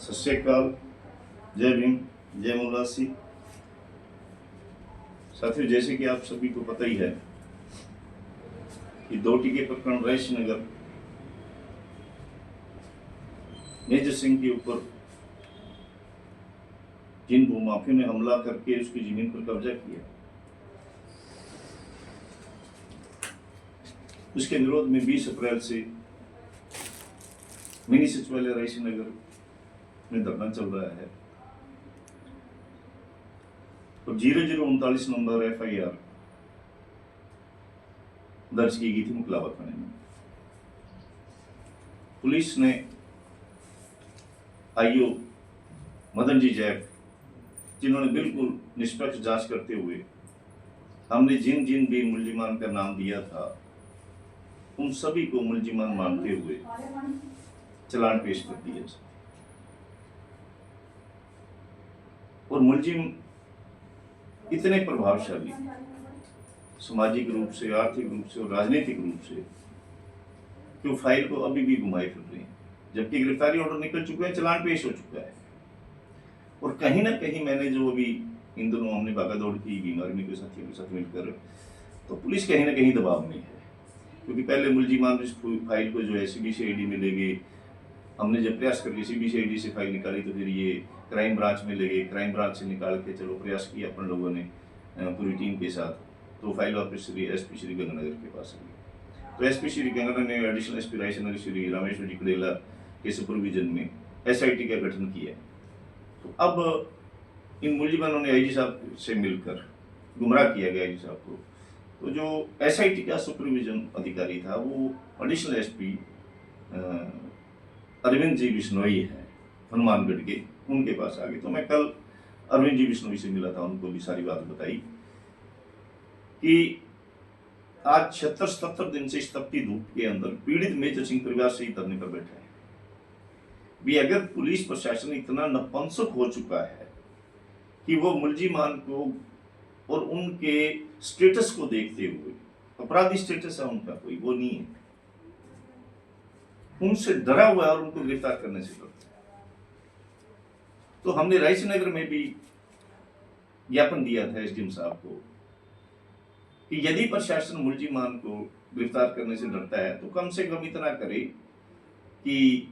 सत श्री अकाल, जय भीम, जय मुलासी। साथियों, जैसे कि आप सभी को पता ही है कि दो टीके प्रकरण रईस नगर मेजर सिंह के ऊपर जिन भूमाफियों ने हमला करके उसकी जमीन पर कब्जा किया, उसके विरोध में 20 अप्रैल से मिनी सचिवालय रईस नगर में धरना चल रहा है और 0039 नंबर FIR दर्ज की गई थी मुकलावा थाने में। पुलिस ने IO मदन जी जैप, जिन्होंने बिल्कुल निष्पक्ष जांच करते हुए हमने जिन जिन भी मुल्जिमान का नाम दिया था उन सभी को मुल्जिमान मानते हुए चलान पेश कर दिया और मुल्जिम इतने प्रभावशाली सामाजिक रूप से, आर्थिक रूप से और राजनीतिक रूप से कि वो फाइल को अभी भी घुमाए फिर रहे हैं, जबकि गिरफ्तारी ऑर्डर निकल चुका है, चलान पेश हो चुका है। और कहीं ना कहीं मैंने जो अभी इन दोनों हमने भागा दौड़ की बीमारी में साथियों के साथ मिलकर, तो पुलिस कहीं ना कहीं दबाव में है, क्योंकि पहले मुल्जिमान इस फाइल को जो है CBCID में ले गए। हमने जब प्रयास करके CBCID से फाइल निकाली तो फिर ये क्राइम ब्रांच में ले गए, क्राइम ब्रांच से निकाल के चलो प्रयास किया अपन लोगों ने पूरी टीम के साथ, तो फाइल वापस SP श्री गंगानगर के पास आई। तो SP श्री गंगानगर ने एडिशनल SP राइस नगर श्री रामेश्वर जी कड़ेला के सुपरविजन में SIT का गठन किया। तो अब इन मुल्जिमानों ने IG साहब से मिलकर गुमराह किया गया IG साहब को। तो जो SIT का सुपरविजन अधिकारी था वो एडिशनल SP अरविंद जी बिश्नोई है हनुमानगढ़ के, उनके पास आ गए। तो मैं कल अरविंद जी बिश्नोई से मिला था, उनको भी सारी बात बताई कि आज 76-77 दिन से इस तपती धूप के अंदर पीड़ित मेजर सिंह परिवार से ही धरने पर बैठे हैं। भी अगर पुलिस प्रशासन इतना नपुंसक हो चुका है कि वो मुल्जिमान को और उनके स्टेटस को देखते हुए, अपराधी स्टेटस है उनका, कोई वो नहीं है, उनसे डरा हुआ है और उनको गिरफ्तार करने से डरता है। तो हमने रईस नगर में भी ज्ञापन दिया था SDM साहब को कि यदि प्रशासन मुल्जिमान को गिरफ्तार करने से डरता है तो कम से कम इतना करे कि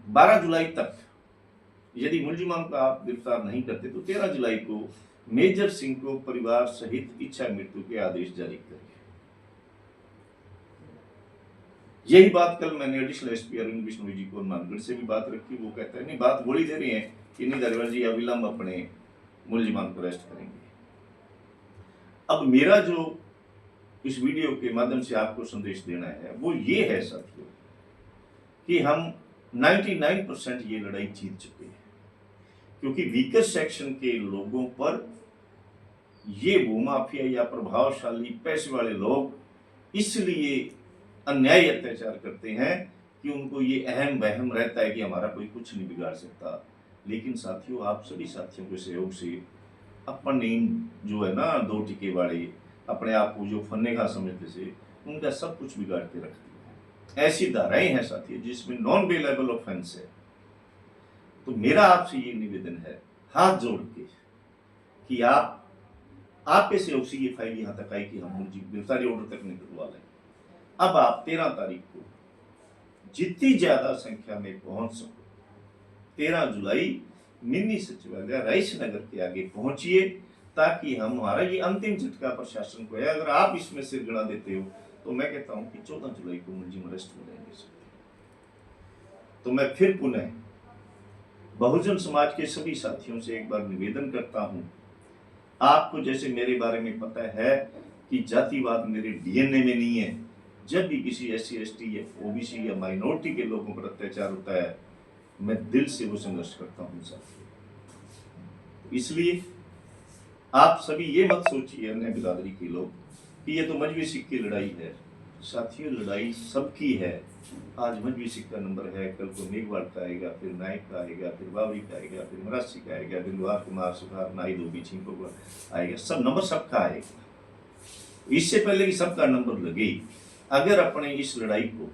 12 जुलाई तक यदि मुल्जिमान को आप गिरफ्तार नहीं करते तो 13 जुलाई को मेजर सिंह को परिवार सहित इच्छा मृत्यु के आदेश जारी करें। यही बात कल मैंने एडिशनल SP अरविंद बिश्नोई जी को मानगढ़ से भी बात रखी। वो कहता है नहीं, बात बोली दे रही है कि नहीं धारीवाल जी अविलंब अपने मुल्जिमान को अरेस्ट करेंगे। अब मेरा जो इस वीडियो के माध्यम से आपको संदेश देना है वो ये है साथियों कि हम 99% ये लड़ाई जीत चुके हैं, क्योंकि वीकर सेक्शन के लोगों पर ये भूमाफिया या प्रभावशाली पैसे वाले लोग इसलिए अन्याय अत्याचार करते हैं कि उनको ये अहम वहम रहता है कि हमारा कोई कुछ नहीं बिगाड़ सकता। लेकिन साथियों, आप सभी साथियों के सहयोग से अपन जो है ना दो टीके वाले अपने आप को जो फन्ने खा समझते से उनका सब कुछ बिगाड़ के रखते हैं। ऐसी धाराएं हैं साथियों जिसमें नॉन बेलेबल ऑफेंस है। तो मेरा आपसे ये निवेदन है हाथ जोड़ के कि आपके सहयोग से ये फाइल यहाँ तक आई कि हम गिरफ्तारी ऑर्डर तक निकलवा लें। अब आप 13 तारीख को जितनी ज्यादा संख्या में पहुंच सको 13 जुलाई मिनी सचिवालय रईस नगर के आगे पहुंचिए, ताकि हमारा ये अंतिम झटका प्रशासन को है। अगर आप इसमें सिर गड़ा देते हो तो मैं कहता हूं कि 14 जुलाई को मुल्जिम अरेस्ट हो जाएंगे। तो मैं फिर पुनः बहुजन समाज के सभी साथियों से एक बार निवेदन करता हूं, आपको जैसे मेरे बारे में पता है कि जातिवाद मेरे DNA में नहीं है। जब भी किसी SC ST या OBC या माइनॉरिटी के लोगों पर अत्याचार होता है मैं दिल से वो संघर्ष करता हूं साथियों। इसलिए आप सभी ये मत सोचिए अन्य बिरादरी के लोग कि ये तो मजहबी सिख की लड़ाई है। साथियों, लड़ाई सबकी है। आज मजहबी सिख का नंबर है, कल को मेघवाल का आएगा, फिर नायक का आएगा, फिर बावरी का आएगा, फिर मरासी का आएगा, फिर लोहार कुमार सुधार नाई धोबी छिंको आएगा। सब नंबर सबका आएगा। इससे पहले कि सबका नंबर लगे, अगर अपने इस लड़ाई को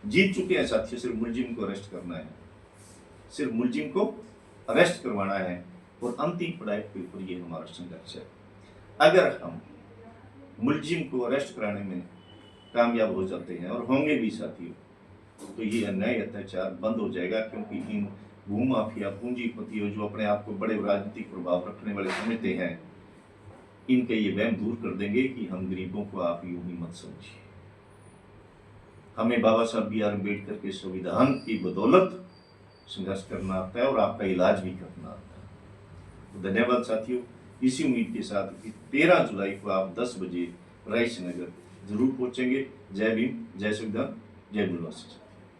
जीत चुके हैं साथियों, सिर्फ मुल्जिम को अरेस्ट करना है। सिर्फ मुलजिम को अरेस्ट करवाना है और अंतिम पढ़ाई के ऊपर ये हमारा संघर्ष है। अगर हम मुलजिम को अरेस्ट कराने में कामयाब हो जाते हैं और होंगे भी साथियों, तो ये अन्याय अत्याचार बंद हो जाएगा, क्योंकि इन भूमाफिया पूंजीपतियों जो अपने आप को बड़े राजनीतिक प्रभाव रखने वाले समझते हैं, इनके ये वहम दूर कर देंगे कि हम गरीबों को आप यूं ही मत समझिए। हमें बाबा साहब बी आर अम्बेडकर के संविधान की बदौलत संघर्ष करना आता है और आपका इलाज भी करना आता है। तो धन्यवाद साथियों। इसी उम्मीद के साथ कि 13 जुलाई को आप 10 बजे राइस नगर जरूर पहुंचेंगे। जय भीम, जय संविधान, जय गुरुवासी।